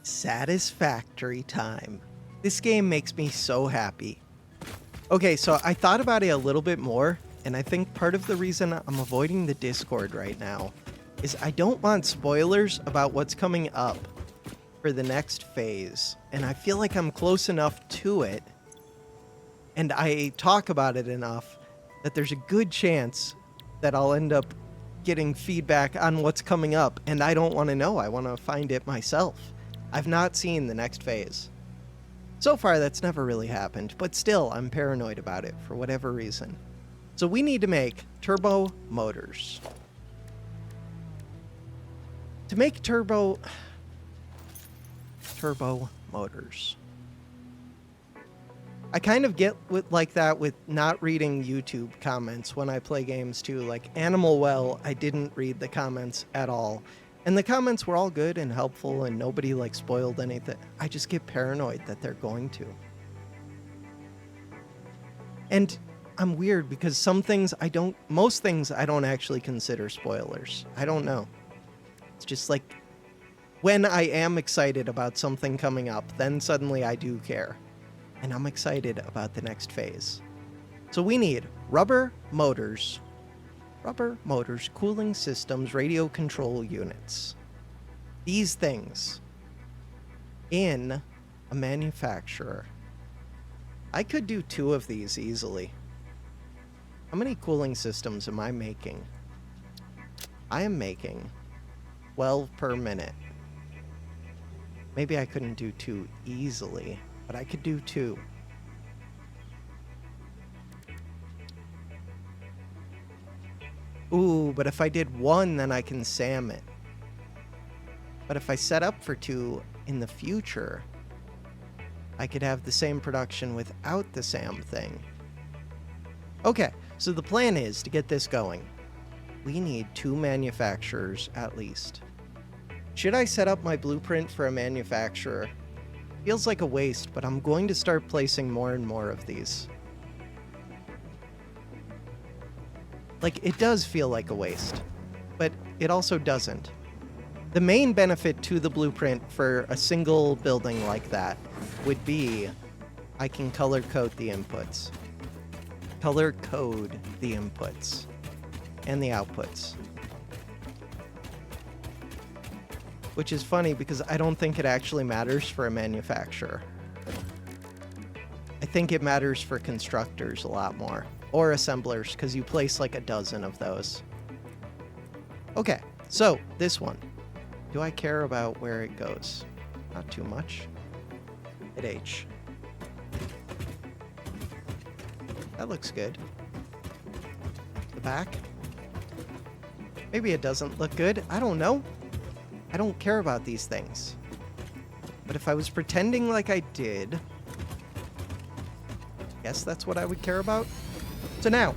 Satisfactory time. This game makes me so happy. Okay, so I thought about it a little bit more, and I think part of the reason I'm avoiding the Discord right now is I don't want spoilers about what's coming up for the next phase, and I feel like I'm close enough to it, and I talk about it enough that there's a good chance that I'll end up getting feedback on what's coming up, and I don't want to know. I want to find it myself. I've not seen the next phase. So far, that's never really happened, but still, I'm paranoid about it for whatever reason. So we need to make turbo motors. To make turbo motors. I kind of get like that with not reading YouTube comments when I play games too. Like Animal Well, I didn't read the comments at all. And the comments were all good and helpful and nobody like spoiled anything. I just get paranoid that they're going to. And I'm weird because most things I don't actually consider spoilers. I don't know. It's just like when I am excited about something coming up, then suddenly I do care. And I'm excited about the next phase. So we need rubber motors, cooling systems, radio control units. These things in a manufacturer. I could do 2 of these easily. How many cooling systems am I making? I am making 12 per minute. Maybe I couldn't do 2 easily, but I could do 2. Ooh, but if I did 1, then I can SAM it. But if I set up for 2 in the future, I could have the same production without the SAM thing. Okay, so the plan is to get this going. We need 2 manufacturers at least. Should I set up my blueprint for a manufacturer? Feels like a waste, but I'm going to start placing more and more of these. Like, it does feel like a waste, but it also doesn't. The main benefit to the blueprint for a single building like that would be I can color code the inputs. Color code the inputs and the outputs. Which is funny because I don't think it actually matters for a manufacturer. I think it matters for constructors a lot more. Or assemblers, because you place like a dozen of those. Okay, so this one. Do I care about where it goes? Not too much. Hit H. That looks good. The back? Maybe it doesn't look good. I don't know. I don't care about these things. But if I was pretending like I did, I guess that's what I would care about. So now,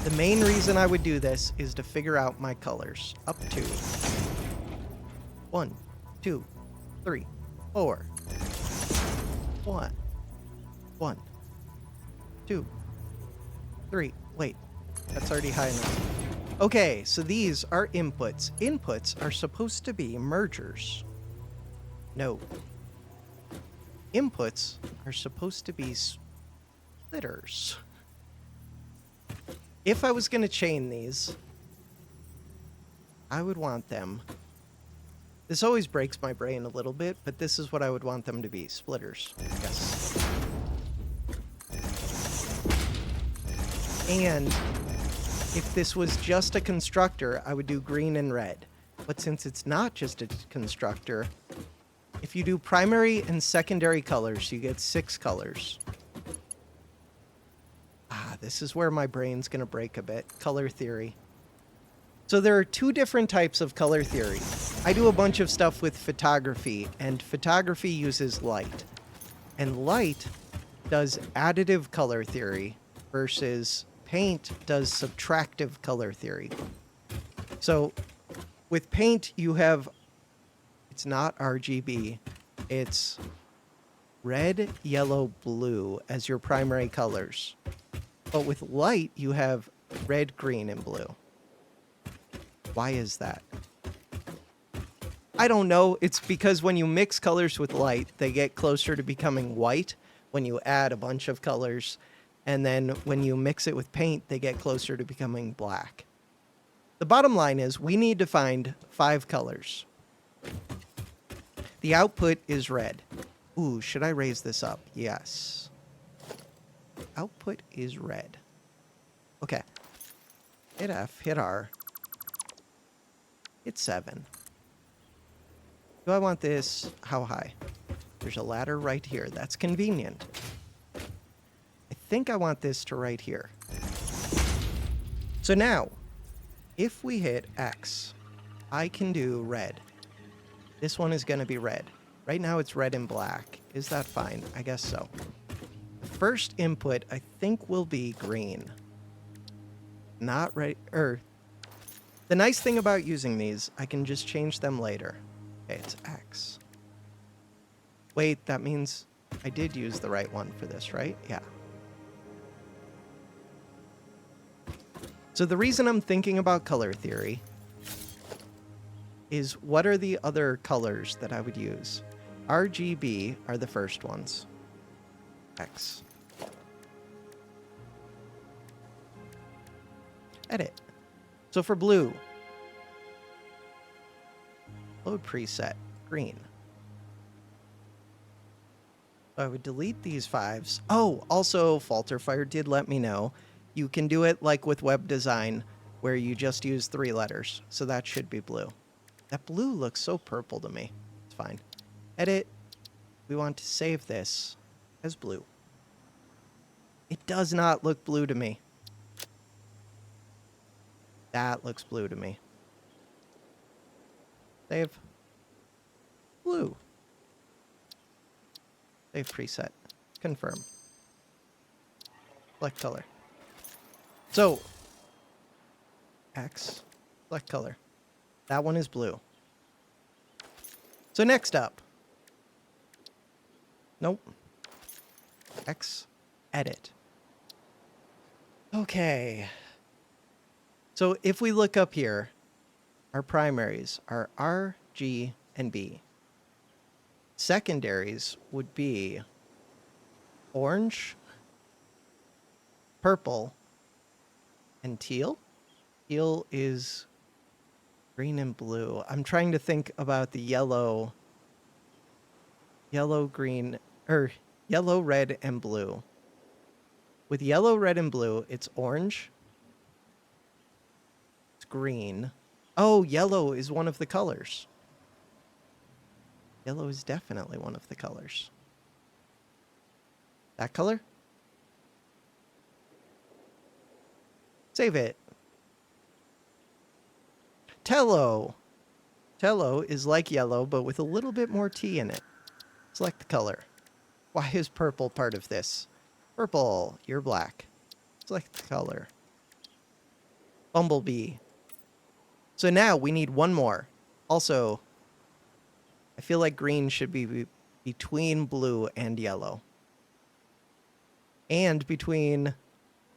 the main reason I would do this is to figure out my colors. Up to 1, 2, 3, 4. 1, 1, 2, 3. Wait, that's already high enough. Okay, so these are inputs. Inputs are supposed to be mergers. No. Inputs are supposed to be splitters. If I was going to chain these, I would want them. This always breaks my brain a little bit, but this is what I would want them to be. Splitters. Yes. And if this was just a constructor, I would do green and red. But since it's not just a constructor, if you do primary and secondary colors, you get 6 colors. This is where my brain's going to break a bit. Color theory. So there are 2 different types of color theory. I do a bunch of stuff with photography, and photography uses light. And light does additive color theory versus paint does subtractive color theory. So with paint, you have, it's not RGB, it's red, yellow, blue as your primary colors. But with light, you have red, green, and blue. Why is that? I don't know. It's because when you mix colors with light, they get closer to becoming white when you add a bunch of colors. And then when you mix it with paint, they get closer to becoming black. The bottom line is we need to find 5 colors. The output is red. Ooh, should I raise this up? Yes. Output is red. Okay. Hit F, hit R. Hit 7. Do I want this? How high? There's a ladder right here. That's convenient. I think I want this to right here. So now, if we hit X, I can do red. This one is going to be red. Right now it's red and black. Is that fine? I guess so. The first input, I think, will be green. Not right. The nice thing about using these, I can just change them later. Okay, it's X. Wait, that means I did use the right one for this, right? Yeah. So the reason I'm thinking about color theory is what are the other colors that I would use? RGB are the first ones. X. Edit. So for blue, load preset, green. So I would delete these 5s. Oh, also Falterfire did let me know you can do it like with web design where you just use 3 letters. So that should be blue. That blue looks so purple to me. It's fine. Edit. We want to save this as blue. It does not look blue to me. That looks blue to me. Save. Blue. Save preset. Confirm. Select color. So, X. Select color. That one is blue. So next up. Nope. X. Edit. Okay. So if we look up here, our primaries are R, G, and B. Secondaries would be orange, purple, and teal. Teal is green and blue. I'm trying to think about the yellow, green, or yellow, red, and blue. With yellow, red, and blue, it's orange. It's green. Oh, yellow is one of the colors. Yellow is definitely one of the colors. That color? Save it. Tello. Tello is like yellow, but with a little bit more T in it. Select the color. Why is purple part of this? Purple, you're black. Select the color. Bumblebee. So now we need one more. Also, I feel like green should be between blue and yellow. And between...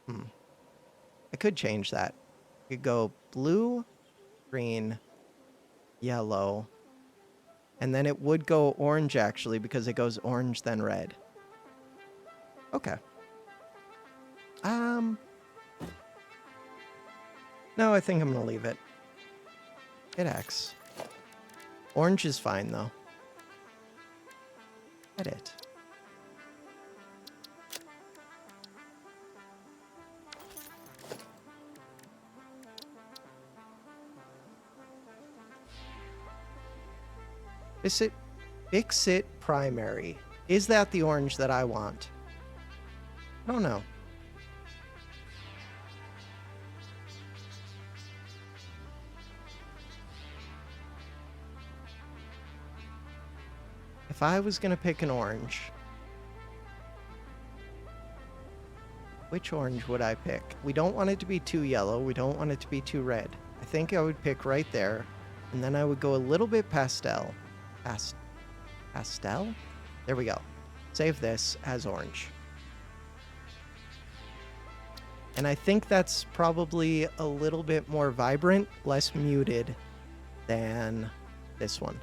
I could change that. I could go blue, green, yellow. And then it would go orange, actually, because it goes orange, then red. Okay. No, I think I'm going to leave it. Hit X. Orange is fine, though. Edit. Fix it primary. Is that the orange that I want? I don't know. If I was going to pick an orange, which orange would I pick? We don't want it to be too yellow. We don't want it to be too red. I think I would pick right there, and then I would go a little bit pastel. Pastel? There we go. Save this as orange. And I think that's probably a little bit more vibrant, less muted than this one.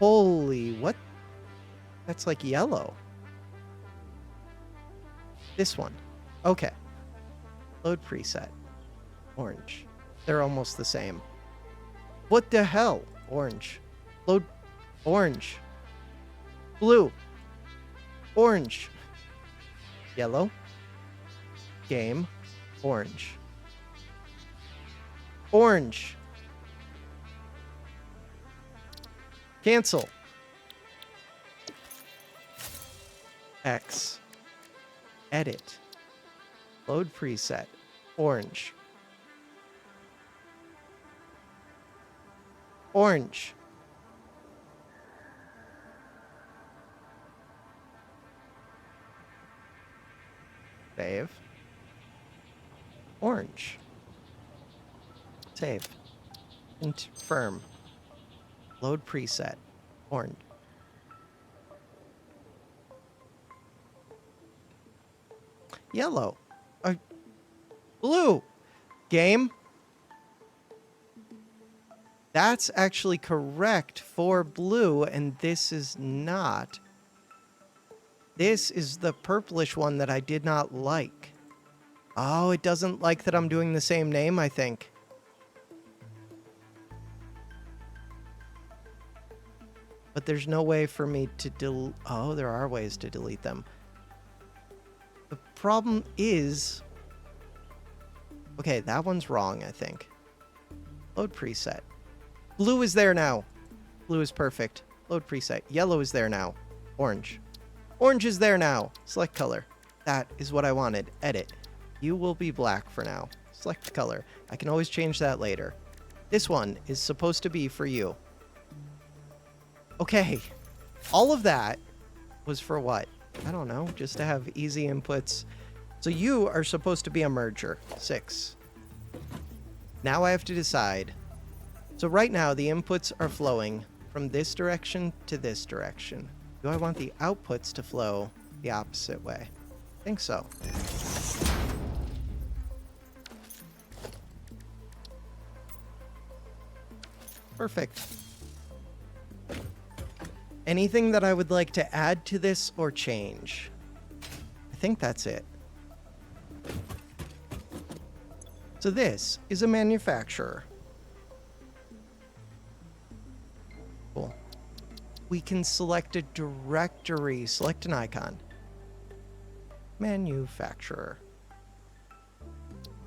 Holy, what? That's like yellow. This one. Okay. Load preset. Orange. They're almost the same. What the hell? Orange. Load. Orange. Blue. Orange. Yellow. Game. Orange. Orange. Cancel. X. Edit. Load preset. Orange. Orange. Save. Orange. Save. Confirm. Load preset. Orange. Yellow. Blue. Game. That's actually correct for blue, and this is not. This is the purplish one that I did not like. Oh, it doesn't like that I'm doing the same name, I think. But there's no way for me to delete... Oh, there are ways to delete them. The problem is... Okay, that one's wrong, I think. Load preset. Blue is there now. Blue is perfect. Load preset. Yellow is there now. Orange. Orange is there now. Select color. That is what I wanted. Edit. You will be black for now. Select color. I can always change that later. This one is supposed to be for you. Okay. All of that was for what? I don't know. Just to have easy inputs. So you are supposed to be a merger. 6. Now I have to decide. So right now the inputs are flowing from this direction to this direction. Do I want the outputs to flow the opposite way? I think so. Perfect. Anything that I would like to add to this or change? I think that's it. So this is a manufacturer. Cool. We can select a directory. Select an icon. Manufacturer.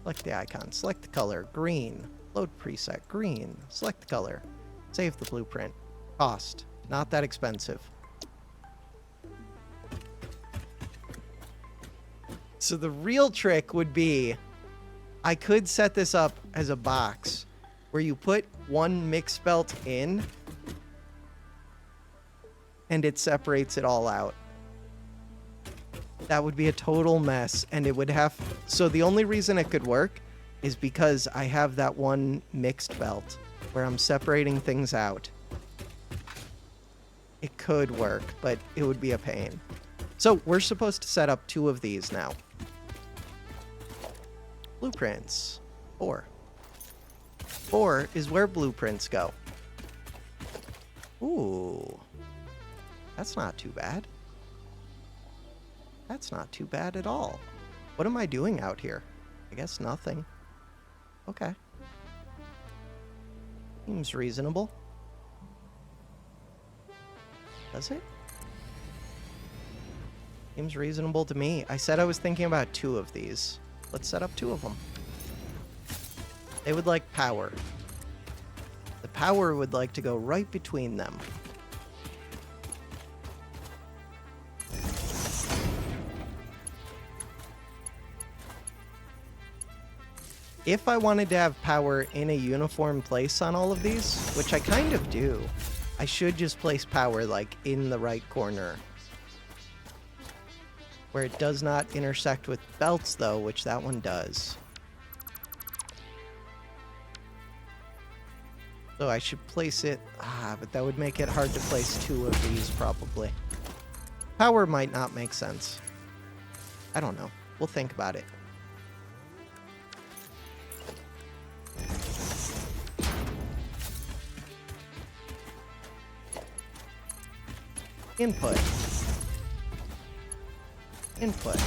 Select the icon. Select the color. Green. Load preset. Green. Select the color. Save the blueprint. Cost. Not that expensive. So the real trick would be, I could set this up as a box where you put one mix belt in and it separates it all out. That would be a total mess, and it would have... So the only reason it could work is because I have that one mixed belt where I'm separating things out. It could work, but it would be a pain. So we're supposed to set up 2 of these now. Blueprints. 4. 4 is where blueprints go. Ooh. That's not too bad. That's not too bad at all. What am I doing out here? I guess nothing. Okay. Seems reasonable. Does it? Seems reasonable to me. I said I was thinking about 2 of these. Let's set up 2 of them. They would like power. The power would like to go right between them. If I wanted to have power in a uniform place on all of these, which I kind of do, I should just place power like in the right corner. Where it does not intersect with belts though, which that one does. So I should place it, but that would make it hard to place 2 of these probably. Power might not make sense. I don't know. We'll think about it. Input. Input.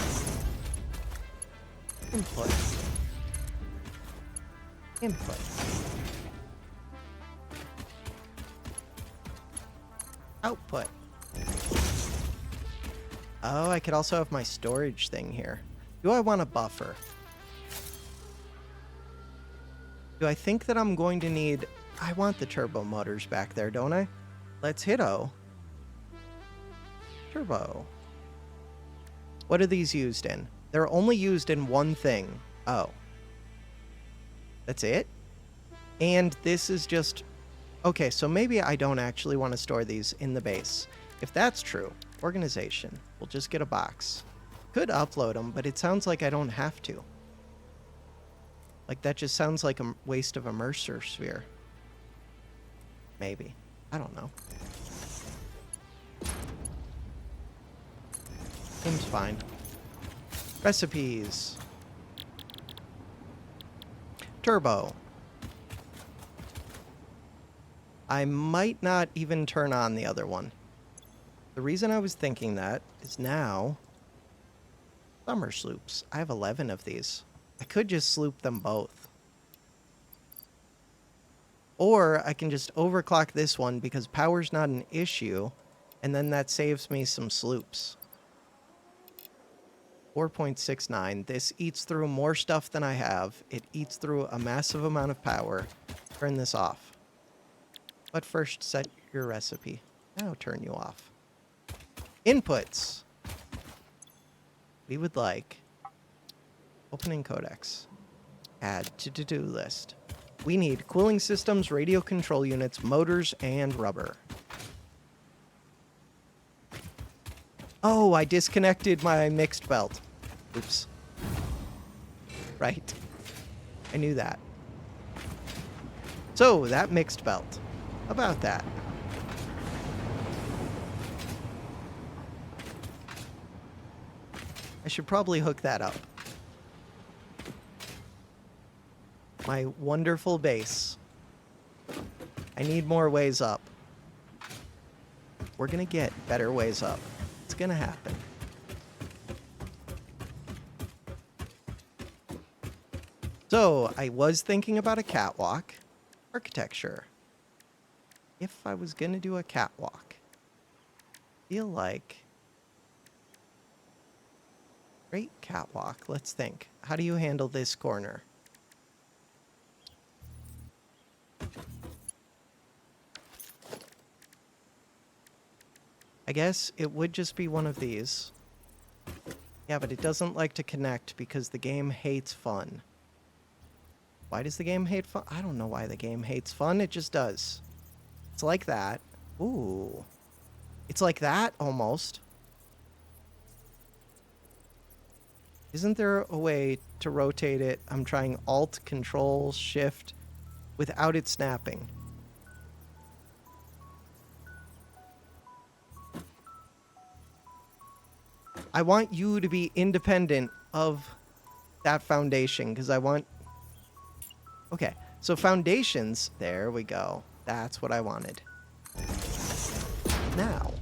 Input. Input. Output. Oh, I could also have my storage thing here. Do I want a buffer? Do I think that I'm going to need... I want the turbo motors back there, don't I? Let's hit O. Turbo. What are these used in? They're only used in one thing. Oh. That's it? And this is just... Okay, so maybe I don't actually want to store these in the base. If that's true, organization. We'll just get a box. Could upload them, but it sounds like I don't have to. Like, that just sounds like a waste of a Mercer sphere. Maybe. I don't know. Seems fine. Recipes. Turbo. I might not even turn on the other one. The reason I was thinking that is now... Summer sloops. I have 11 of these. I could just sloop them both. Or I can just overclock this one because power's not an issue, and then that saves me some sloops. 4.69. This eats through more stuff than I have. It eats through a massive amount of power. Turn this off. But first, set your recipe. Now turn you off. Inputs. We would like... Opening codex. Add to to-do list. We need cooling systems, radio control units, motors, and rubber. Oh, I disconnected my mixed belt. Oops. Right. I knew that. So, that mixed belt. About that. I should probably hook that up. My wonderful base. I need more ways up. We're gonna get better ways up. It's gonna happen. So, I was thinking about a catwalk. Architecture. If I was gonna do a catwalk, I feel like... Great catwalk. Let's think. How do you handle this corner? I guess it would just be one of these. Yeah, but it doesn't like to connect because the game hates fun. Why does the game hate fun? I don't know why the game hates fun. It just does. It's like that. Ooh. It's like that, almost. Isn't there a way to rotate it? I'm trying Alt, Control, Shift without it snapping. I want you to be independent of that foundation, because I want... Okay, so foundations, there we go. That's what I wanted. Now,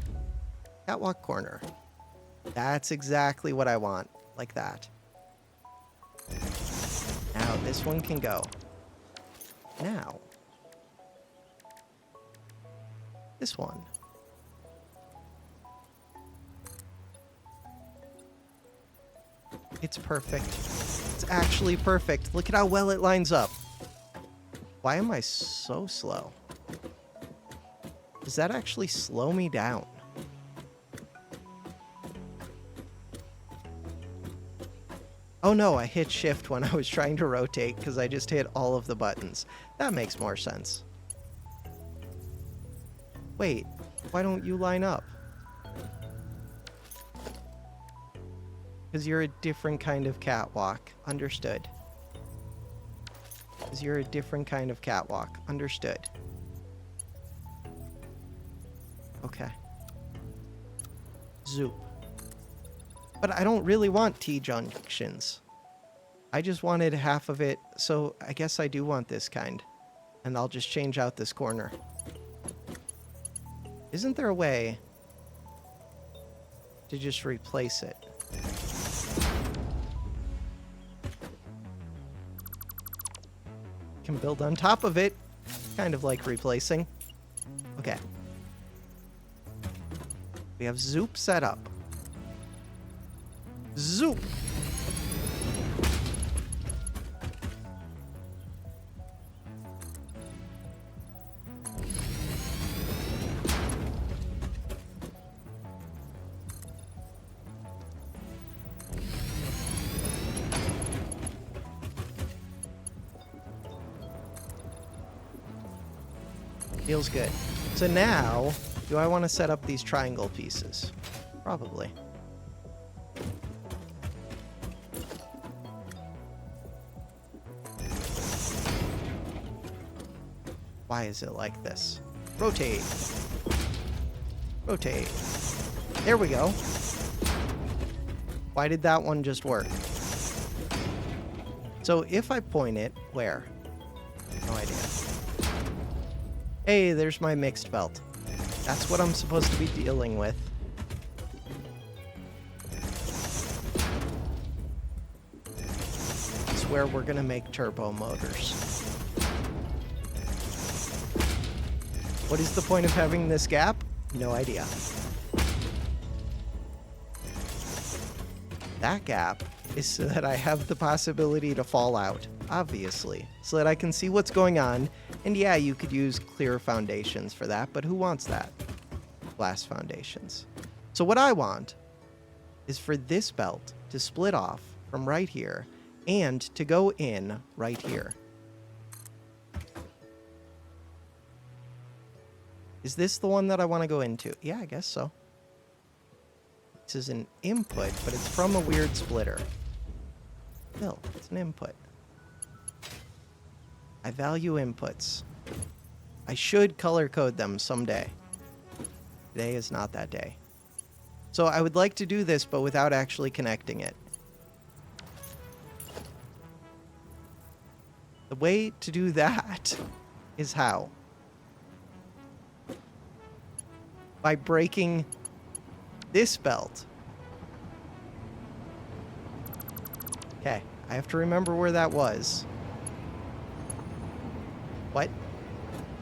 catwalk corner. That's exactly what I want, like that. Now, this one can go. Now, this one. It's perfect. It's actually perfect. Look at how well it lines up. Why am I so slow? Does that actually slow me down? Oh no, I hit shift when I was trying to rotate because I just hit all of the buttons. That makes more sense. Wait, why don't you line up? Because you're a different kind of catwalk. Understood. Because you're a different kind of catwalk. Understood. Okay. Zoop. But I don't really want T-junctions. I just wanted half of it, so I guess I do want this kind. And I'll just change out this corner. Isn't there a way to just replace it. Can build on top of it, kind of like replacing. Okay. We have Zoop set up. Zoop! Feels good. So now, do I want to set up these triangle pieces? Probably. Why is it like this? Rotate. Rotate. There we go. Why did that one just work? So if I point it, where? No idea. Hey, there's my mixed belt. That's what I'm supposed to be dealing with. It's where we're gonna make turbo motors. What is the point of having this gap? No idea. That gap is so that I have the possibility to fall out, obviously, so that I can see what's going on. And yeah, you could use clear foundations for that, but who wants that? Glass foundations. So what I want is for this belt to split off from right here and to go in right here. Is this the one that I want to go into? Yeah, I guess so. This is an input, but it's from a weird splitter. Still, it's an input. I value inputs. I should color code them someday. Today is not that day. So I would like to do this, but without actually connecting it. The way to do that is how? By breaking this belt. Okay, I have to remember where that was. What?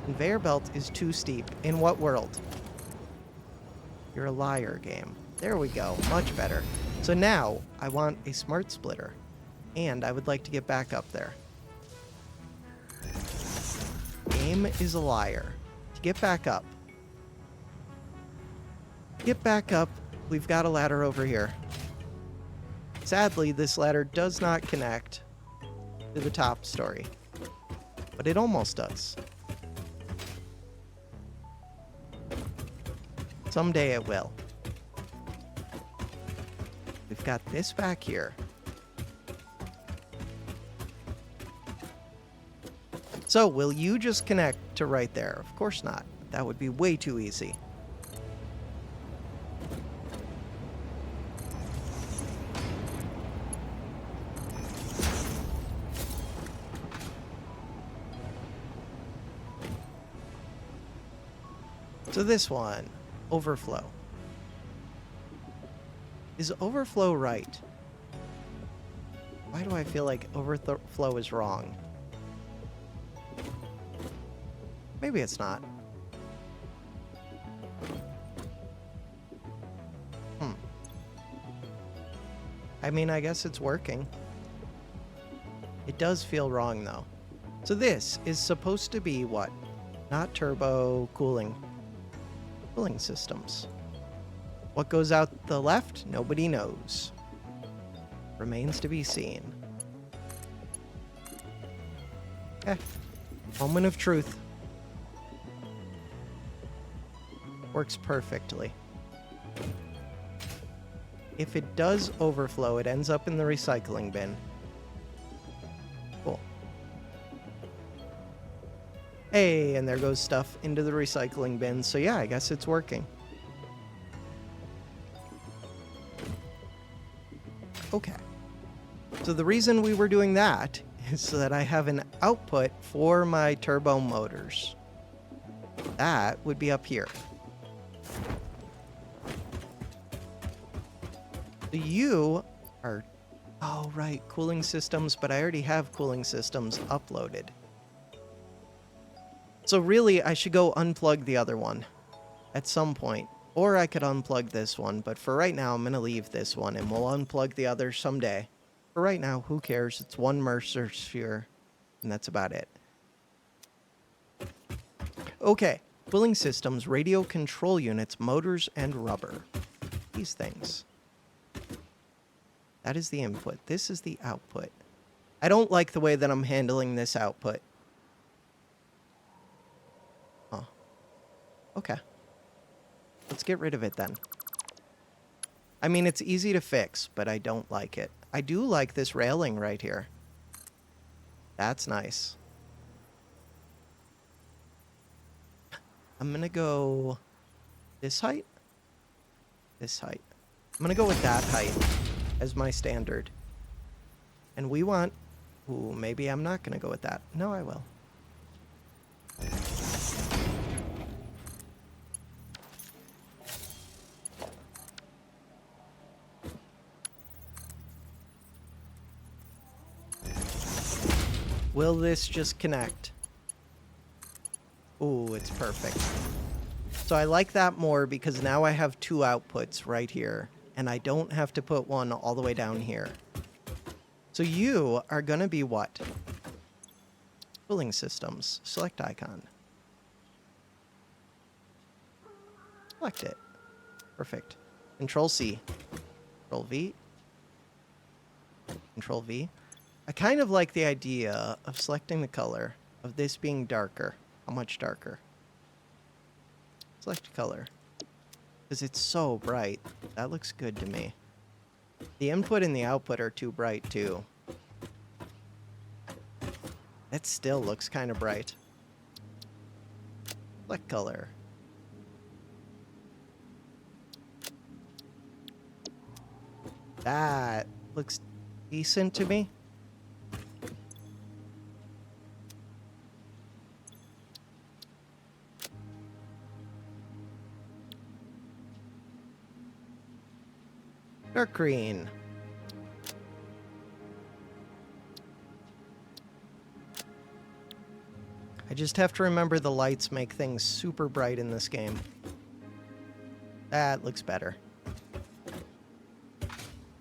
Conveyor belt is too steep. In what world? You're a liar, game. There we go. Much better. So now, I want a smart splitter. And I would like to get back up there. Game is a liar. To get back up. Get back up. We've got a ladder over here. Sadly, this ladder does not connect to the top story. But it almost does. Someday it will. We've got this back here. So, will you just connect to right there? Of course not. That would be way too easy. So this one, overflow. Is overflow right? Why do I feel like overflow is wrong? Maybe it's not. I mean, I guess it's working. It does feel wrong, though. So this is supposed to be what? Not turbo cooling. Cooling systems. What goes out the left? Nobody knows. Remains to be seen. Moment of truth. Works perfectly. If it does overflow, it ends up in the recycling bin. Cool. Hey, and there goes stuff into the recycling bin. So yeah, I guess it's working. Okay. So the reason we were doing that is so that I have an output for my turbo motors. That would be up here. So you are... Oh, right, cooling systems, but I already have cooling systems uploaded. So really, I should go unplug the other one at some point. Or I could unplug this one, but for right now, I'm going to leave this one, and we'll unplug the other someday. For right now, who cares? It's one Mercer sphere, and that's about it. Okay, cooling systems, radio control units, motors, and rubber. These things. That is the input. This is the output. I don't like the way that I'm handling this output. Oh. Okay. Let's get rid of it then. I mean, it's easy to fix, but I don't like it. I do like this railing right here. That's nice. I'm gonna go this height. This height. I'm gonna go with that height as my standard. And we want... Ooh, maybe I'm not gonna go with that. No, I will. Will this just connect? Ooh, it's perfect. So I like that more because now I have two outputs right here, and I don't have to put one all the way down here. So you are going to be what? Cooling systems. Select icon. Select it. Perfect. Control C. Control V. Control V. I kind of like the idea of selecting the color of this being darker. How much darker? Select color. Because it's so bright. That looks good to me. The input and the output are too bright too. That still looks kind of bright. Select color. That looks decent to me. Dark green. I just have to remember the lights make things super bright in this game. That looks better.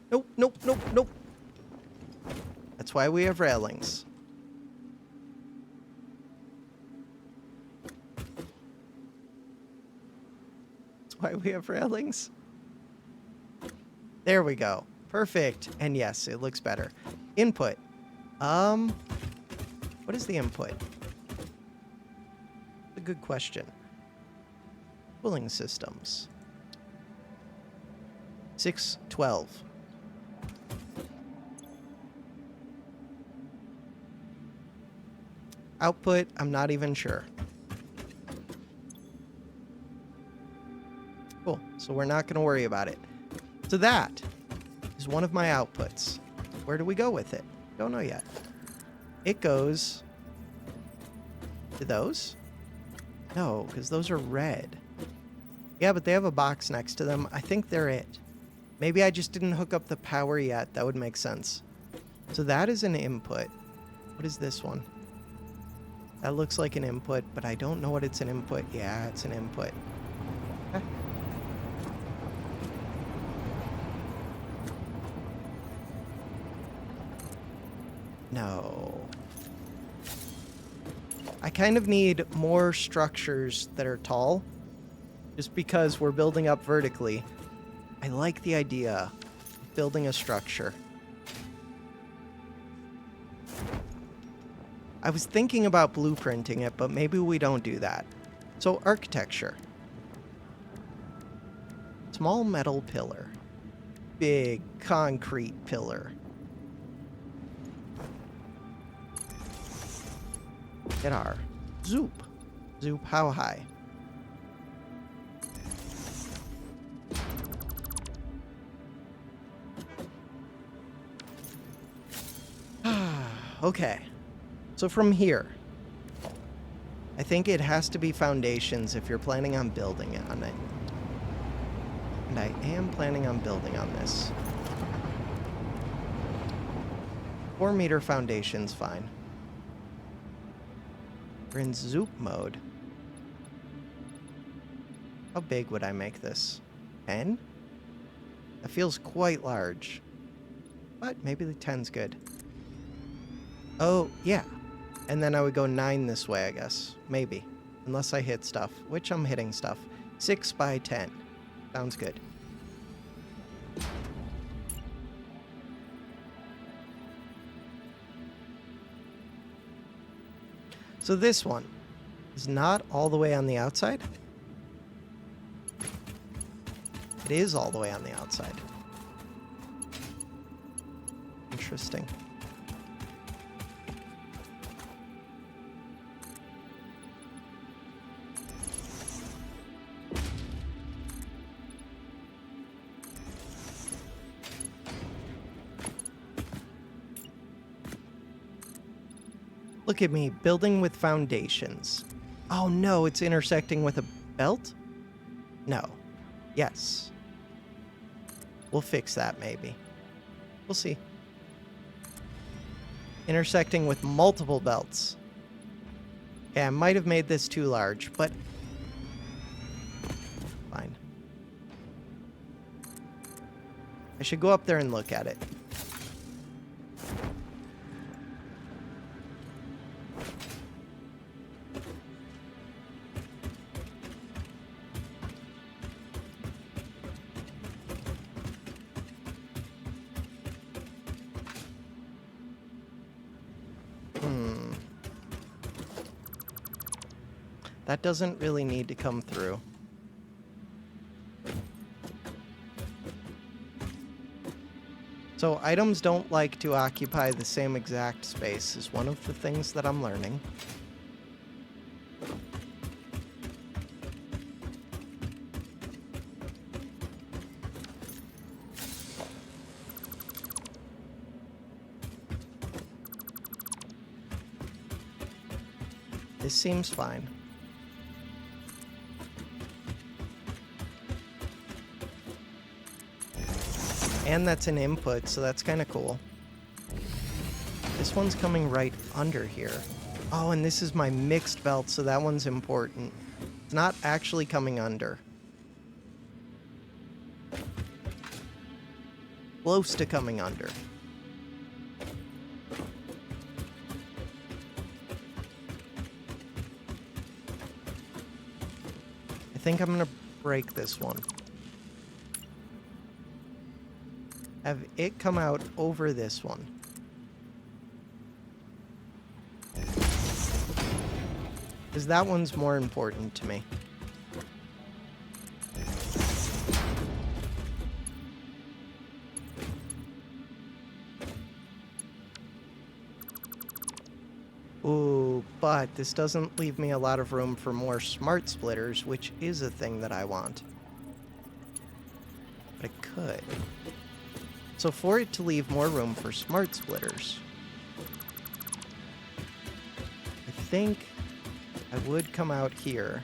Nope, nope, nope, nope. That's why we have railings. That's why we have railings. There we go. Perfect. And yes, it looks better. Input. What is the input? That's a good question. Cooling systems. 612. Output, I'm not even sure. Cool. So we're not going to worry about it. So that is one of my outputs. Where do we go with it? Don't know yet. It goes to those? No, because those are red. Yeah, but they have a box next to them. I think they're it. Maybe I just didn't hook up the power yet. That would make sense. So that is an input. What is this one? That looks like an input, but I don't know what it's an input. Yeah, it's an input. Okay. No. I kind of need more structures that are tall, just because we're building up vertically. I like the idea of building a structure. I was thinking about blueprinting it, but maybe we don't do that. So architecture. Small metal pillar. Big concrete pillar. Get our zoop. Zoop how high? Okay. So from here, I think it has to be foundations if you're planning on building on it. And I am planning on building on this. 4-meter foundation's fine. We're in Zoop mode. How big would I make this? 10? That feels quite large. But maybe the 10's good. Oh, yeah. And then I would go 9 this way, I guess. Maybe. Unless I hit stuff. Which I'm hitting stuff. 6 by 10. Sounds good. So this one is not all the way on the outside. It is all the way on the outside. Interesting. Look at me, building with foundations. Oh no, it's intersecting with a belt? No. Yes. We'll fix that, maybe. We'll see. Intersecting with multiple belts. Yeah, I might have made this too large, but... fine. I should go up there and look at it. That doesn't really need to come through. So items don't like to occupy the same exact space is one of the things that I'm learning. This seems fine. And that's an input, so that's kind of cool. This one's coming right under here. Oh, and this is my mixed belt, so that one's important. It's not actually coming under. Close to coming under. I think I'm gonna break this one. Have it come out over this one. Because that one's more important to me. Ooh, but this doesn't leave me a lot of room for more smart splitters, which is a thing that I want. But it could. So for it to leave more room for smart splitters, I think I would come out here.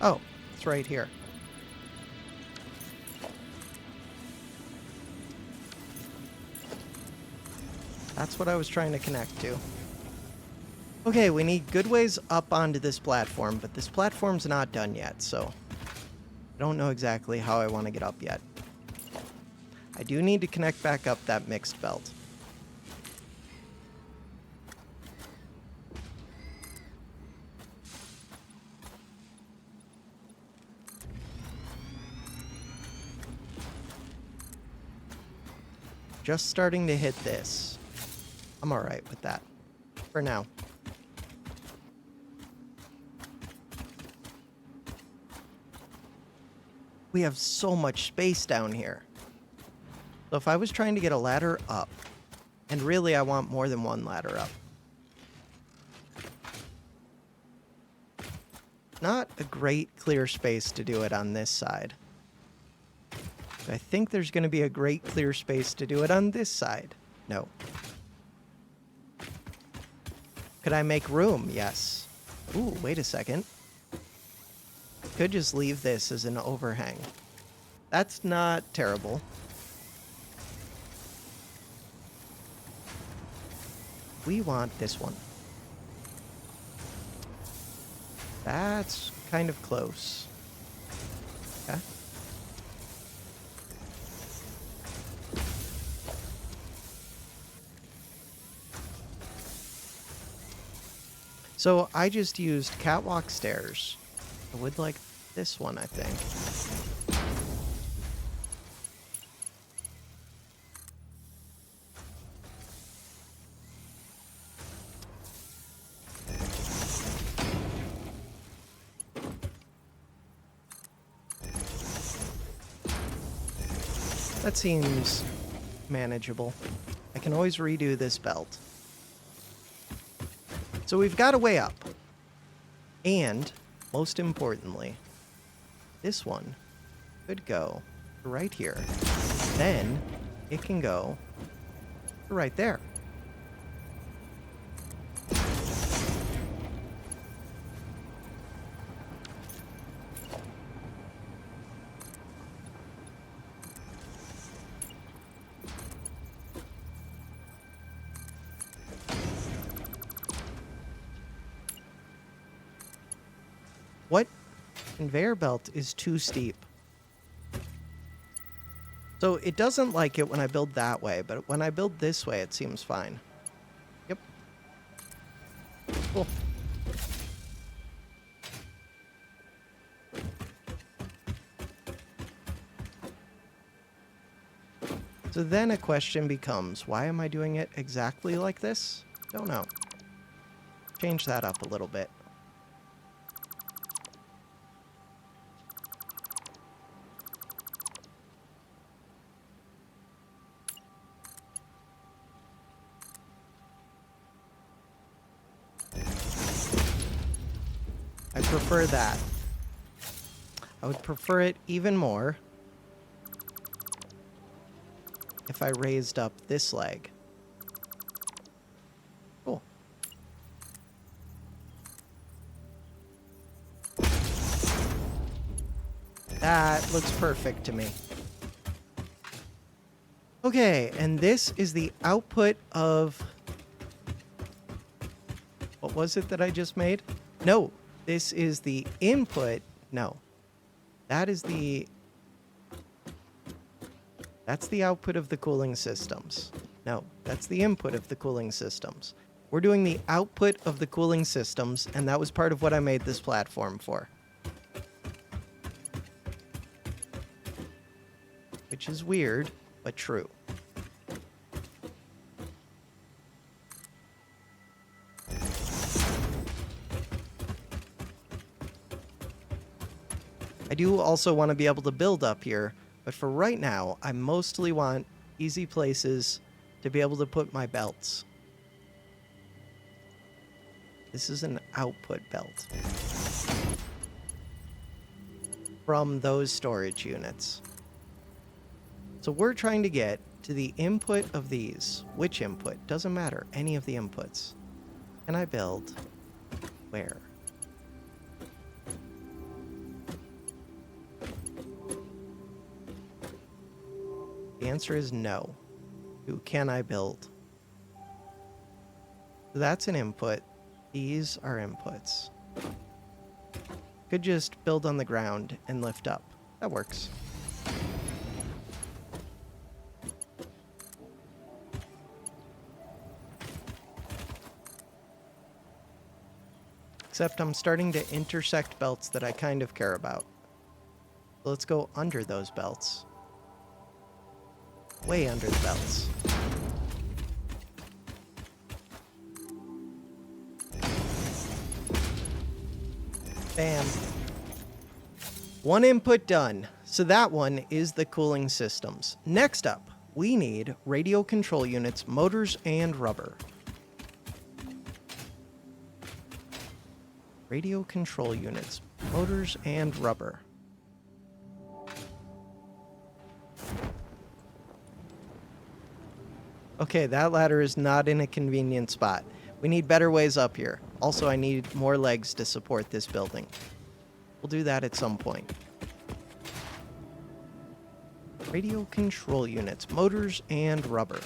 Oh, it's right here. That's what I was trying to connect to. Okay, we need good ways up onto this platform, but this platform's not done yet, so I don't know exactly how I want to get up yet. I do need to connect back up that mixed belt. Just starting to hit this. I'm alright with that. For now. We have so much space down here. So if I was trying to get a ladder up, and really I want more than one ladder up. Not a great clear space to do it on this side. I think there's going to be a great clear space to do it on this side. No. Could I make room? Yes. Ooh, wait a second. Could just leave this as an overhang. That's not terrible. We want this one. That's kind of close. Okay. So I just used catwalk stairs. I would like this one, I think. That seems manageable. I can always redo this belt. So we've got a way up. And, most importantly, this one could go right here. Then it can go right there. What conveyor belt is too steep? So it doesn't like it when I build that way, but when I build this way, it seems fine. Yep. Cool. So then a question becomes, why am I doing it exactly like this? Don't know. Change that up a little bit. I prefer that. I would prefer it even more if I raised up this leg. Cool. That looks perfect to me. Okay, and this is the output of... What was it that I just made? No, this is the input. No. That is the... That's the output of the cooling systems. No, that's the input of the cooling systems. We're doing the output of the cooling systems, and that was part of what I made this platform for. Which is weird, but true. I do also want to be able to build up here, but for right now, I mostly want easy places to be able to put my belts. This is an output belt from those storage units. So we're trying to get to the input of these. Which input? Doesn't matter. Any of the inputs. Can I build? Where? The answer is no. Who can I build? So that's an input. These are inputs. Could just build on the ground and lift up. That works. Except I'm starting to intersect belts that I kind of care about. So let's go under those belts. Way under the belts. Bam. One input done. So that one is the cooling systems. Next up, we need radio control units, motors, and rubber. Radio control units, motors, and rubber. Okay, that ladder is not in a convenient spot. We need better ways up here. Also, I need more legs to support this building. We'll do that at some point. Radio control units, motors, and rubber.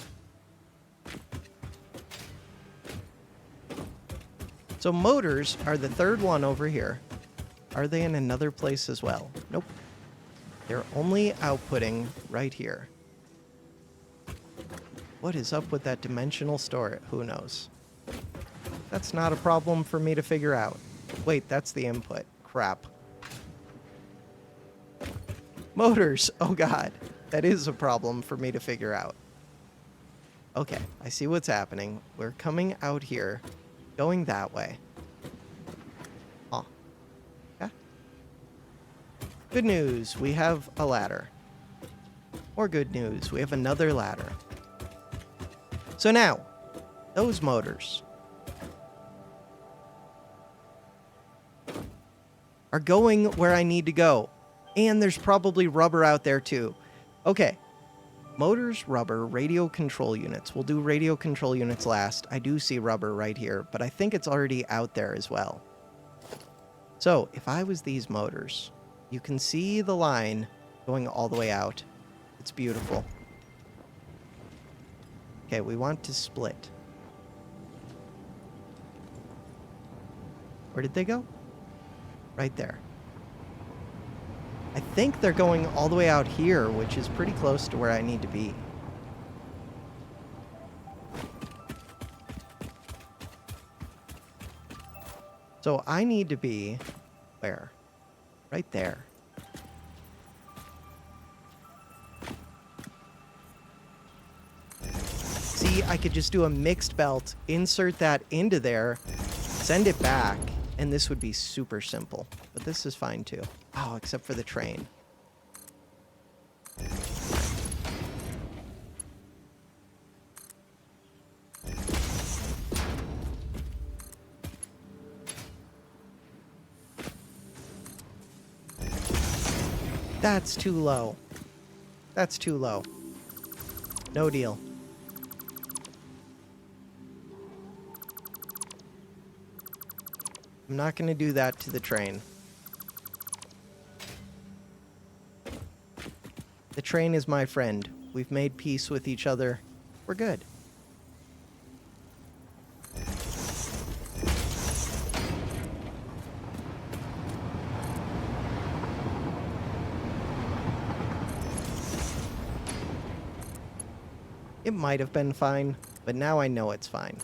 So motors are the third one over here. Are they in another place as well? Nope. They're only outputting right here. What is up with that dimensional store? Who knows? That's not a problem for me to figure out. Wait, that's the input. Crap. Motors! Oh god. That is a problem for me to figure out. Okay, I see what's happening. We're coming out here, going that way. Huh. Yeah. Good news, we have a ladder. More good news, we have another ladder. So now, those motors are going where I need to go. And there's probably rubber out there too. Okay. Motors, rubber, radio control units. We'll do radio control units last. I do see rubber right here, but I think it's already out there as well. So, if I was these motors, you can see the line going all the way out. It's beautiful. Okay, we want to split. Where did they go? Right there. I think they're going all the way out here, which is pretty close to where I need to be. So I need to be... where? Right there. See, I could just do a mixed belt, insert that into there, send it back, and this would be super simple. But this is fine too. Oh, except for the train. That's too low. That's too low. No deal. I'm not going to do that to the train. The train is my friend. We've made peace with each other. We're good. It might have been fine, but now I know it's fine.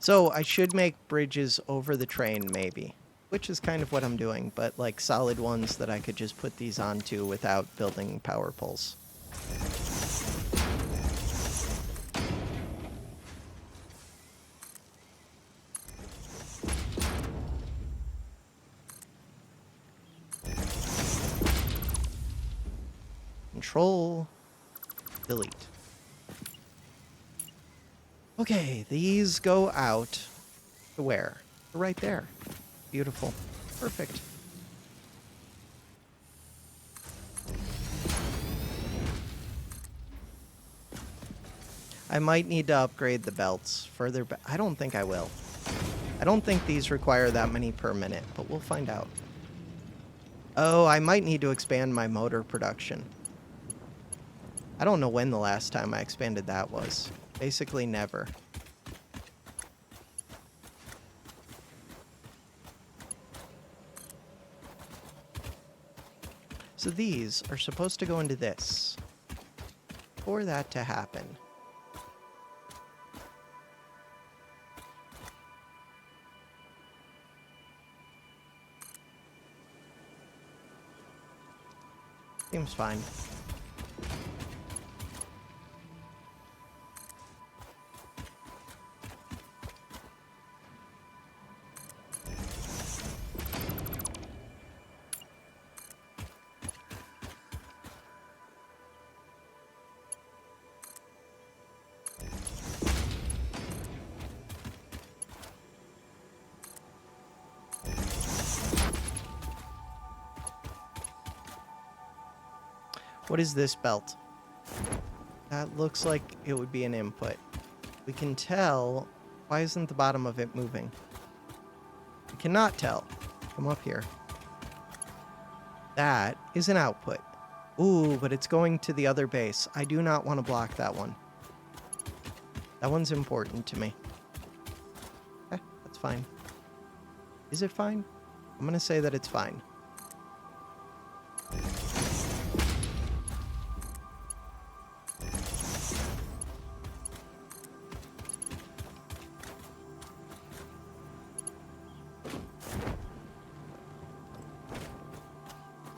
So I should make bridges over the train, maybe. Which is kind of what I'm doing, but like solid ones that I could just put these onto without building power poles. Control, delete. Okay, these go out to where? Right there. Beautiful. Perfect. I might need to upgrade the belts further back. I don't think I will. I don't think these require that many per minute, but we'll find out. Oh, I might need to expand my motor production. I don't know when the last time I expanded that was. Basically never. So these are supposed to go into this. For that to happen. Seems fine. What is this belt? That looks like it would be an input. We can tell. Why isn't the bottom of it moving? I cannot tell. Come up here. That is an output. Ooh, but it's going to the other base. I do not want to block that one. That one's important to me. Okay, that's fine. Is it fine? I'm going to say that it's fine.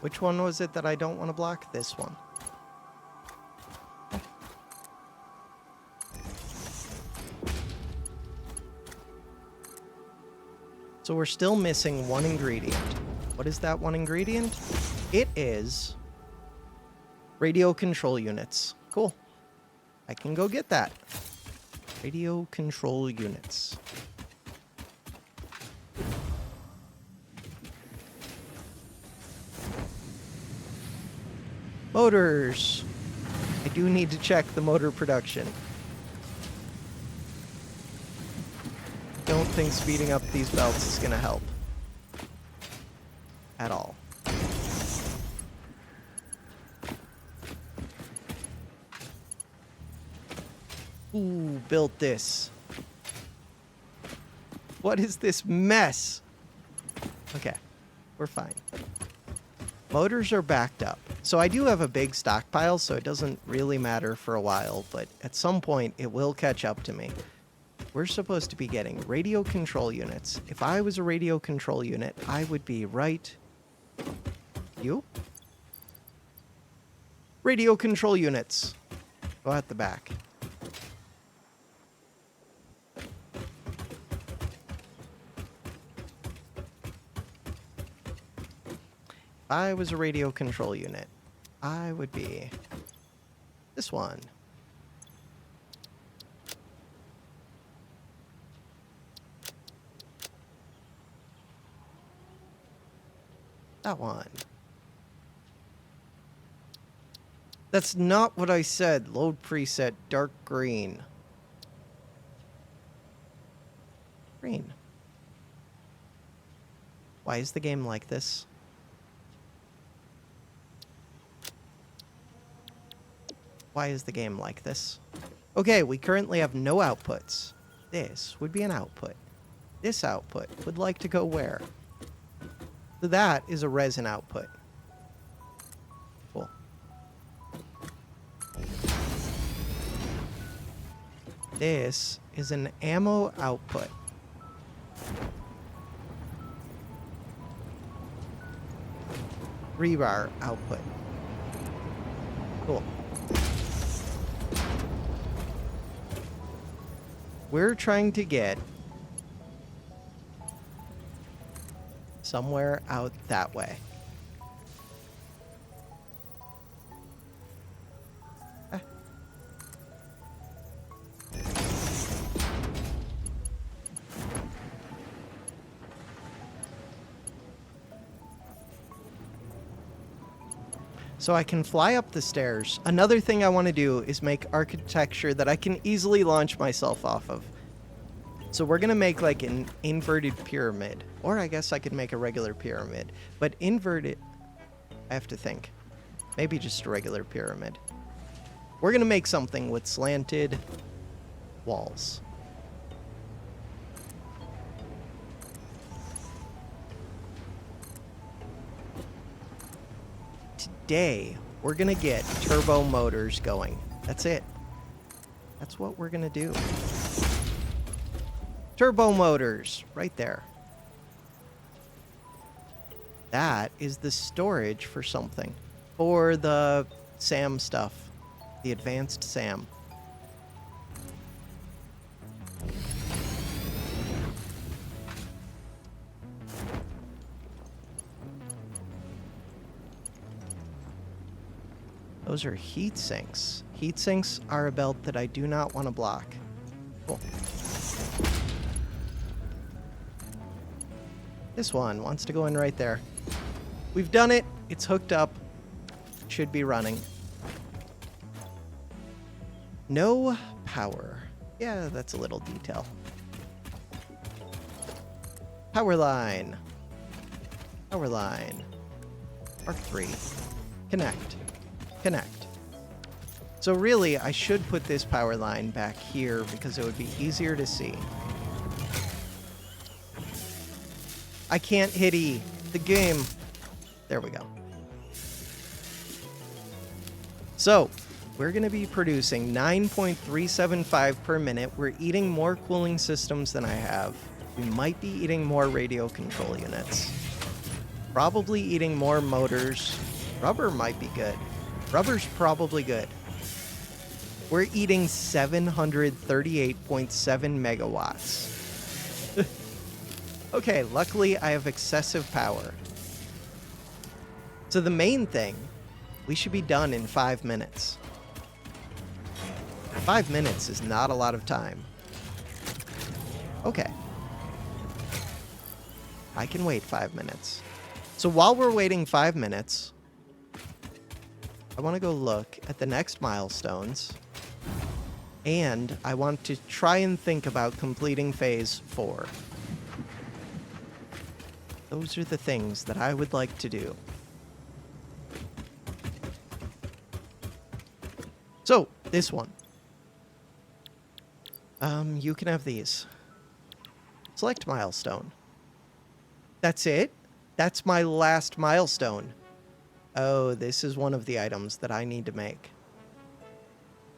Which one was it that I don't want to block? This one. So we're still missing one ingredient. What is that one ingredient? It is radio control units. Cool. I can go get that. Radio control units. Motors. I do need to check the motor production. Don't think speeding up these belts is gonna help. At all. Ooh, built this. What is this mess? Okay, we're fine. Motors are backed up. So I do have a big stockpile, so it doesn't really matter for a while, but at some point it will catch up to me. We're supposed to be getting radio control units. If I was a radio control unit, I would be right... You? Radio control units. Go out the back. If I was a radio control unit, I would be this one. That one. That's not what I said. Load preset, dark green. Green. Why is the game like this? Why is the game like this? Okay, we currently have no outputs. This would be an output. This output would like to go where? So that is a resin output. Cool. This is an ammo output. Rebar output. Cool. We're trying to get somewhere out that way. Ah. So I can fly up the stairs. Another thing I want to do is make architecture that I can easily launch myself off of. So we're going to make like an inverted pyramid. Or I guess I could make a regular pyramid. But inverted... I have to think. Maybe just a regular pyramid. We're going to make something with slanted walls. Today, we're going to get turbo motors going. That's it. That's what we're going to do. Turbo motors, right there. That is the storage for something. For the SAM stuff. The advanced SAM. Those are heat sinks. Heat sinks are a belt that I do not want to block. Cool. This one wants to go in right there. We've done it. It's hooked up. Should be running. No power. Yeah, that's a little detail. Power line. Power line. Mark 3. Connect. Connect. So really, I should put this power line back here because it would be easier to see. I can't hit E. The game. There we go. So, we're going to be producing 9.375 per minute. We're eating more cooling systems than I have. We might be eating more radio control units. Probably eating more motors. Rubber might be good. Rubber's probably good. We're eating 738.7 megawatts. Okay, luckily I have excessive power. So the main thing, we should be done in 5 minutes. 5 minutes is not a lot of time. Okay. I can wait 5 minutes. So while we're waiting 5 minutes, I want to go look at the next milestones. And I want to try and think about completing phase 4. Those are the things that I would like to do. So, this one. You can have these. Select milestone. That's it? That's my last milestone. Oh, this is one of the items that I need to make.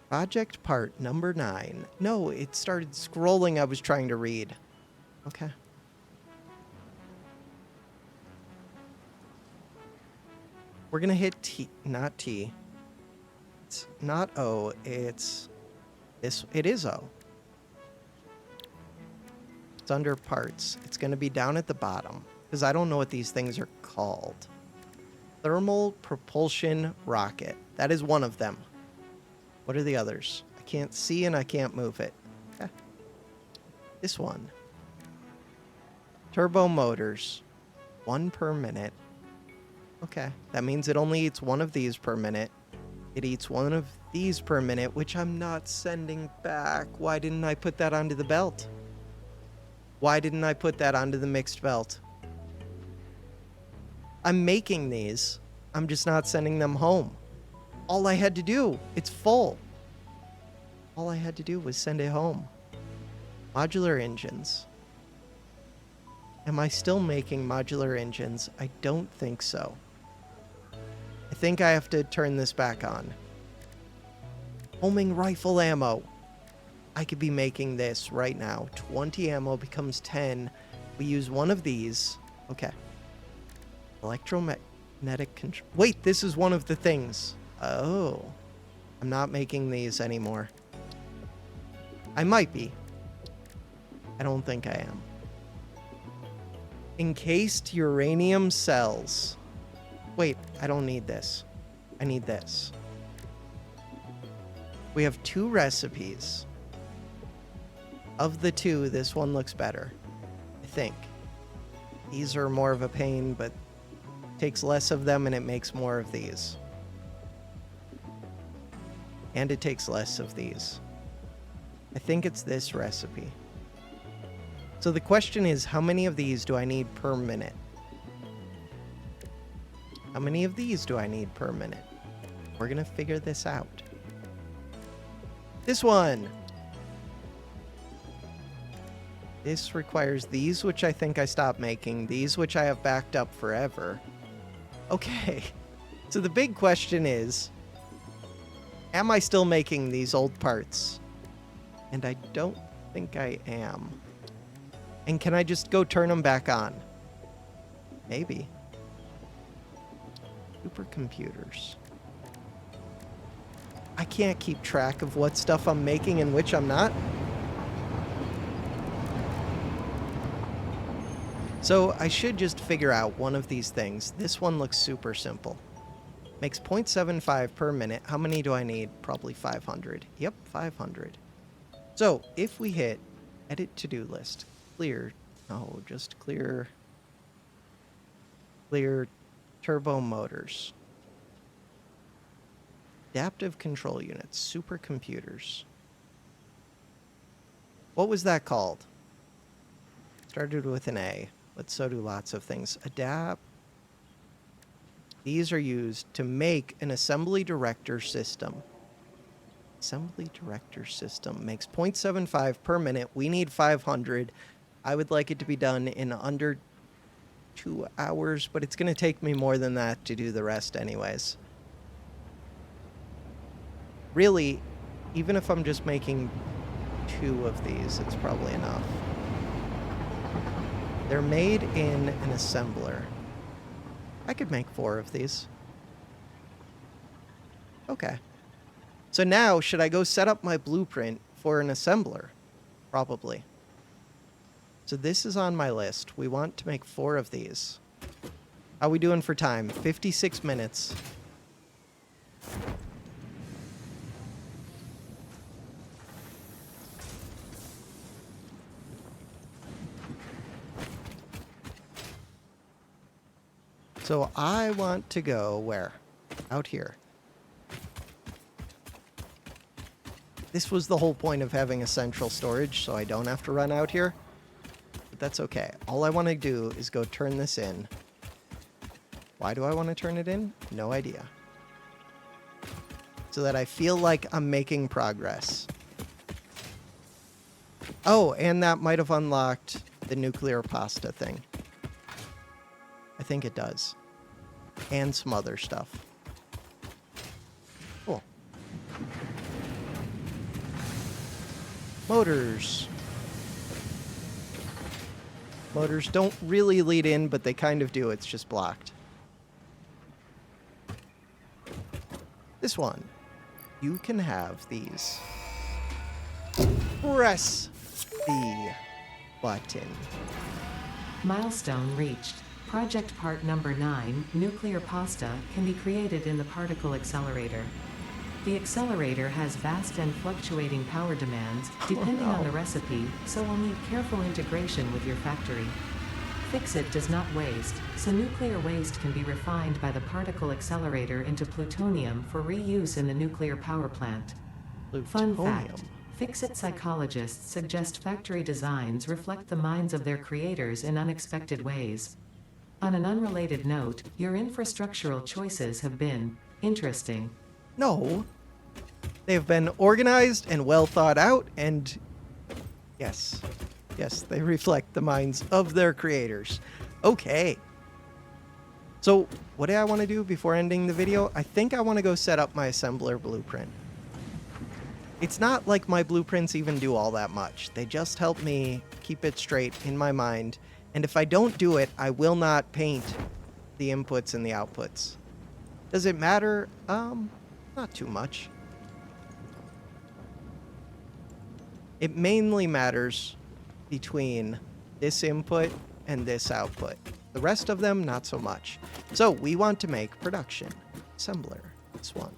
Project part number 9. No, it started scrolling. I was trying to read. Okay. We're going to hit T, not T. It's not O, it's this. It is O. It's under parts. It's going to be down at the bottom because I don't know what these things are called. Thermal propulsion rocket. That is one of them. What are the others? I can't see and I can't move it. Okay. This one. Turbo motors. 1 per minute. Okay. That means it only eats one of these per minute. It eats one of these per minute, which I'm not sending back. Why didn't I put that onto the belt? Why didn't I put that onto the mixed belt? I'm making these. I'm just not sending them home. All I had to do, it's full. All I had to do was send it home. Modular engines. Am I still making modular engines? I don't think so. I think I have to turn this back on. Homing rifle ammo. I could be making this right now. 20 ammo becomes 10. We use one of these. Okay. Electromagnetic control. Wait, this is one of the things. Oh. I'm not making these anymore. I might be. I don't think I am. Encased uranium cells. Wait, I don't need this. I need this. We have 2 recipes. Of the 2, this one looks better. I think. These are more of a pain, but takes less of them and it makes more of these. And it takes less of these. I think it's this recipe. So the question is, how many of these do I need per minute? How many of these do I need per minute? We're gonna figure this out. This one! This requires these, which I think I stopped making. These, which I have backed up forever. Okay. So the big question is, am I still making these old parts? And I don't think I am. And can I just go turn them back on? Maybe. Supercomputers. I can't keep track of what stuff I'm making and which I'm not. So I should just figure out one of these things. This one looks super simple. Makes 0.75 per minute. How many do I need? Probably 500. Yep, 500. So if we hit edit to-do list, clear, no, just clear turbo motors. Adaptive control units, supercomputers. What was that called? Started with an A, but so do lots of things. Adapt. These are used to make an assembly director system. Assembly director system makes 0.75 per minute. We need 500. I would like it to be done in under 2 hours, but it's going to take me more than that to do the rest anyways. Really, even if I'm just making 2 of these, it's probably enough. They're made in an assembler. I could make 4 of these. Okay. So now, should I go set up my blueprint for an assembler? Probably. So this is on my list. We want to make 4 of these. How we doing for time? 56 minutes. So I want to go where? Out here. This was the whole point of having a central storage, so I don't have to run out here. But that's okay. All I want to do is go turn this in. Why do I want to turn it in? No idea. So that I feel like I'm making progress. Oh, and that might have unlocked the nuclear pasta thing. I think it does. And some other stuff. Cool. Motors. Motors don't really lead in, but they kind of do. It's just blocked. This one. You can have these. Press the button. Milestone reached. Project part number 9, nuclear pasta, can be created in the particle accelerator. The accelerator has vast and fluctuating power demands, depending on the recipe, so will need careful integration with your factory. Fix-It does not waste, so nuclear waste can be refined by the particle accelerator into plutonium for reuse in the nuclear power plant. Fun fact. Fix-It psychologists suggest factory designs reflect the minds of their creators in unexpected ways. On an unrelated note, your infrastructural choices have been interesting. No. They have been organized and well thought out, and yes, they reflect the minds of their creators. Okay. So, what do I want to do before ending the video? I think I want to go set up my assembler blueprint. It's not like my blueprints even do all that much. They just help me keep it straight in my mind. And if I don't do it, I will not paint the inputs and the outputs. Does it matter? Not too much. It mainly matters between this input and this output. The rest of them, not so much. So we want to make production. Assembler, this one.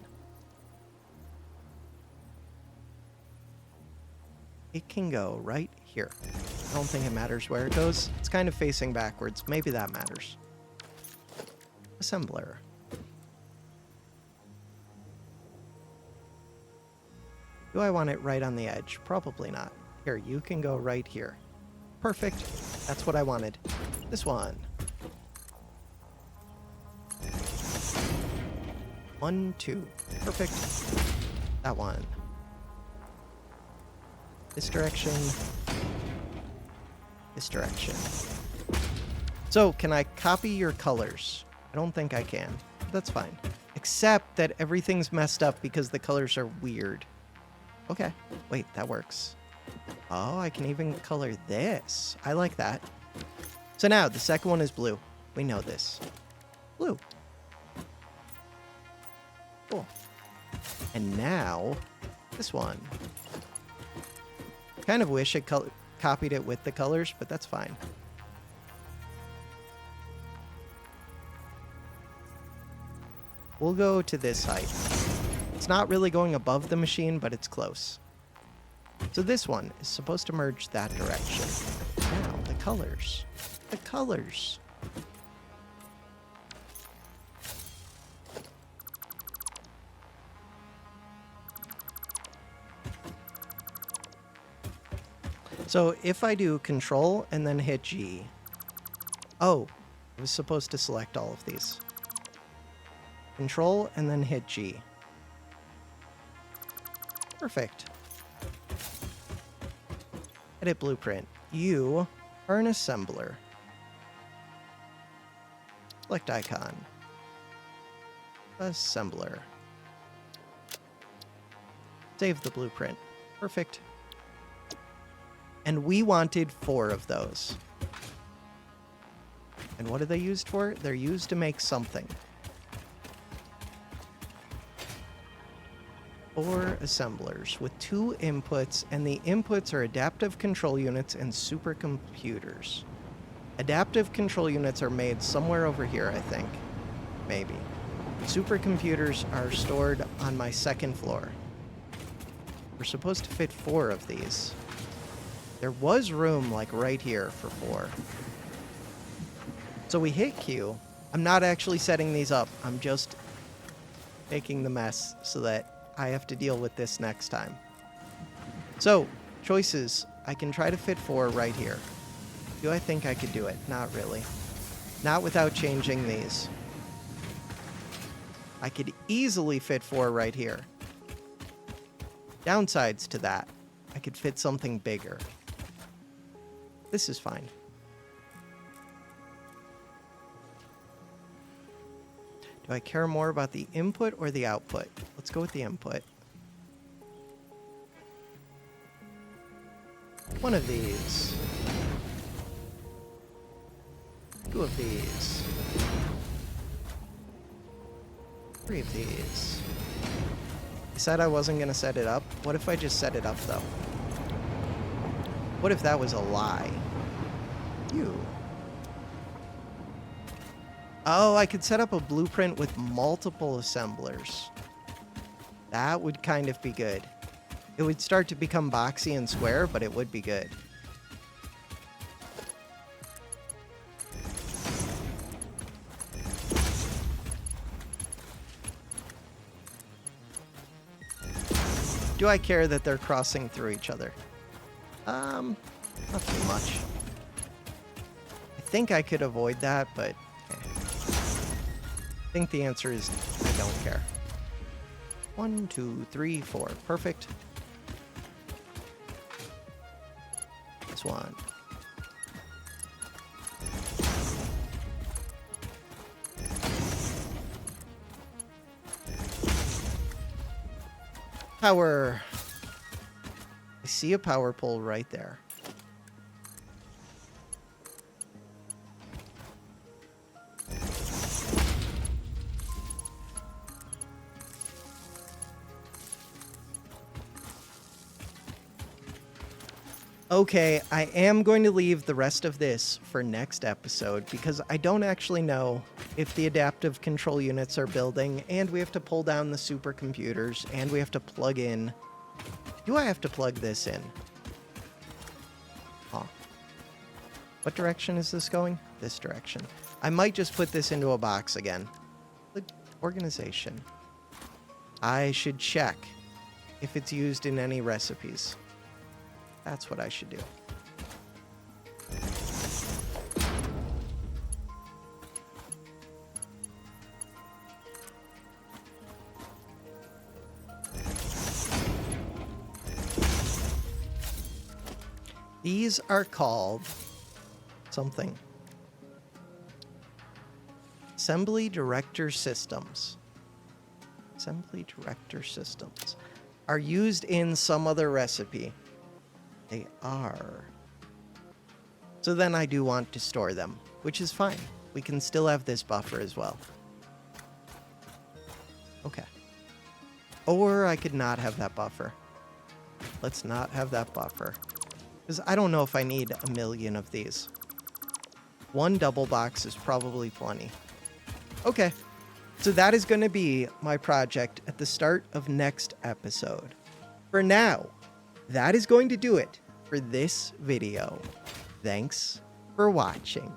It can go right here. I don't think it matters where it goes. It's kind of facing backwards. Maybe that matters. Assembler. Do I want it right on the edge? Probably not. Here, you can go right here. Perfect. That's what I wanted. This one. 1, 2. Perfect. That one. This direction. This direction. So, can I copy your colors? I don't think I can. But that's fine. Except that everything's messed up because the colors are weird. Okay. Wait, that works. Oh, I can even color this. I like that. So now, the second one is blue. We know this. Blue. Cool. And now, this one. Kind of wish it copied it with the colors, but that's fine. We'll go to this height. It's not really going above the machine, but it's close. So this one is supposed to merge that direction. Now, the colors. The colors. So if I do Control and then hit G... Oh, I was supposed to select all of these. Control and then hit G. Perfect. Edit blueprint. You are an assembler. Select icon. Assembler. Save the blueprint. Perfect. And we wanted 4 of those. And what are they used for? They're used to make something. 4 assemblers with 2 inputs, and the inputs are adaptive control units and supercomputers. Adaptive control units are made somewhere over here, I think. Maybe. Supercomputers are stored on my 2nd floor. We're supposed to fit 4 of these. There was room, like, right here for 4. So we hit Q. I'm not actually setting these up. I'm just making the mess so that I have to deal with this next time. So, choices. I can try to fit 4 right here. Do I think I could do it? Not really. Not without changing these. I could easily fit 4 right here. Downsides to that. I could fit something bigger. This is fine. Do I care more about the input or the output? Let's go with the input. One of these. 2 of these. 3 of these. I said I wasn't going to set it up. What if I just set it up, though? What if that was a lie? You. Oh, I could set up a blueprint with multiple assemblers. That would kind of be good. It would start to become boxy and square, but it would be good. Do I care that they're crossing through each other? Not too much. I think I could avoid that, but I think the answer is I don't care. 1, 2, 3, 4. Perfect. This one. Power. I see a power pole right there. Okay, I am going to leave the rest of this for next episode because I don't actually know if the adaptive control units are building, and we have to pull down the supercomputers, and we have to plug in. Do I have to plug this in? Huh. What direction is this going? This direction. I might just put this into a box again. The organization. I should check if it's used in any recipes. That's what I should do. These are called something. Assembly Director Systems. Assembly Director Systems are used in some other recipe. They are. So then I do want to store them, which is fine. We can still have this buffer as well. Okay. Or I could not have that buffer. Let's not have that buffer. Because I don't know if I need a million of these. 1 double box is probably plenty. Okay. So that is going to be my project at the start of next episode. For now, that is going to do it for this video. Thanks for watching.